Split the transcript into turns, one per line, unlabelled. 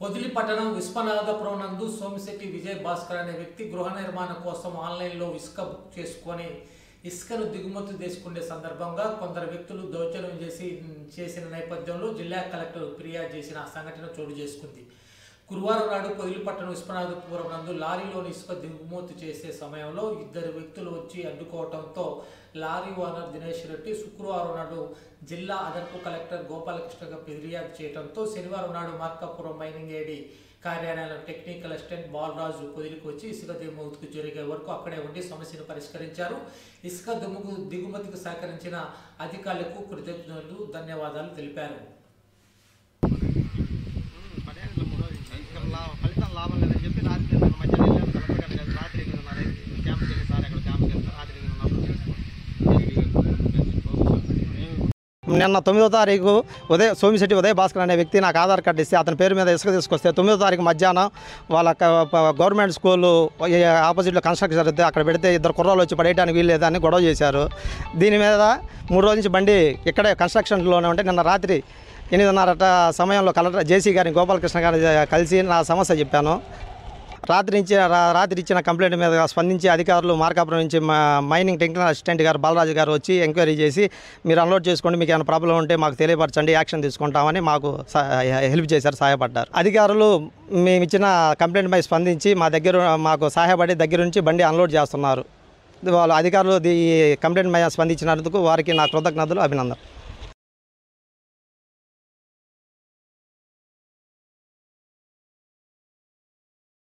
పొదిలి పట్టణం విశ్వనాథపురం నందు సోమిశెట్టి విజయ్ భాస్కర్ అనే వ్యక్తి గృహ నిర్మాణం కోసం ఆన్లైన్లో ఇసుక బుక్ చేసుకొని ఇసుకను దిగుమతి చేసుకునే సందర్భంగా కొందరు వ్యక్తులు దౌర్జన్యం చేసిన నేపథ్యంలో జిల్లా కలెక్టర్ ఫిర్యాదు చేసిన సంఘటన చోటు చేసుకుంది. గురువారం నాడు పొదిలి పట్టణం విశ్వనాథపురం నందు లారీలోని ఇసుక దిగుమతి చేసే సమయంలో ఇద్దరు వ్యక్తులు వచ్చి అడ్డుకోవడంతో లారీ ఓనర్ దినేష్ రెడ్డి శుక్రవారం నాడు జిల్లా అదనపు కలెక్టర్ గోపాలకృష్ణగా ఫిర్యాదు చేయడంతో శనివారం నాడు మార్కాపురం మైనింగ్ ఏడీ కార్యాలయంలో టెక్నికల్ అసిస్టెంట్ బాలరాజు పొదిలికి వచ్చి ఇసుక దిగుమతికి జరిగే వరకు అక్కడే ఉండి సమస్యను పరిష్కరించారు. ఇసుక దిగుమతికి సహకరించిన అధికారులకు కృతజ్ఞతలు, ధన్యవాదాలు తెలిపారు.
ఫలితం లాభం లేదని చెప్పి రాత్రి మధ్యాహ్నం రాత్రి క్యాంప్కి వెళ్ళి సార్ అక్కడ క్యాంప్కి వెళ్తారు. రాత్రి నిన్న 9వ తారీఖు సోమిశెట్టి ఉదయ్ భాస్కర్ అనే వ్యక్తి నాకు ఆధార్ కార్డు ఇస్తే అతని పేరు మీద ఇసుక తీసుకొస్తే 9వ తారీఖు మధ్యాహ్నం వాళ్ళ గవర్నమెంట్ స్కూలు ఆపోజిట్లో కన్స్ట్రక్షన్ జరిగితే అక్కడ పెడితే ఇద్దరు కుర్రాళ్ళు వచ్చి పడేయడానికి వీల్లేదని గొడవ చేశారు. దీని మీద 3 రోజుల నుంచి బండి ఇక్కడే కన్స్ట్రక్షన్లోనే ఉంటే నిన్న రాత్రి 8:30 సమయంలో కలెక్టర్ జేసీ గారిని గోపాలకృష్ణ గారిని కలిసి నా సమస్య చెప్పాను. రాత్రి ఇచ్చిన కంప్లైంట్ మీద స్పందించి అధికారులు మార్కాపురం నుంచి మైనింగ్ టెక్నికల్ అసిస్టెంట్ గారు బాలరాజు గారు వచ్చి ఎంక్వైరీ చేసి మీరు అన్లోడ్ చేసుకోండి, మీకు ఏమైనా ప్రాబ్లం ఉంటే మాకు తెలియపరచండి, యాక్షన్ తీసుకుంటామని మాకు హెల్ప్ చేశారు, సహాయపడ్డారు. అధికారులు మేము ఇచ్చిన కంప్లైంట్ పై స్పందించి మాకు సహాయపడి దగ్గర నుంచి బండి అన్లోడ్ చేస్తున్నారు. వాళ్ళు అధికారులు ఈ కంప్లైంట్ పై స్పందించినందుకు వారికి నా కృతజ్ఞతలు, అభినందనలు.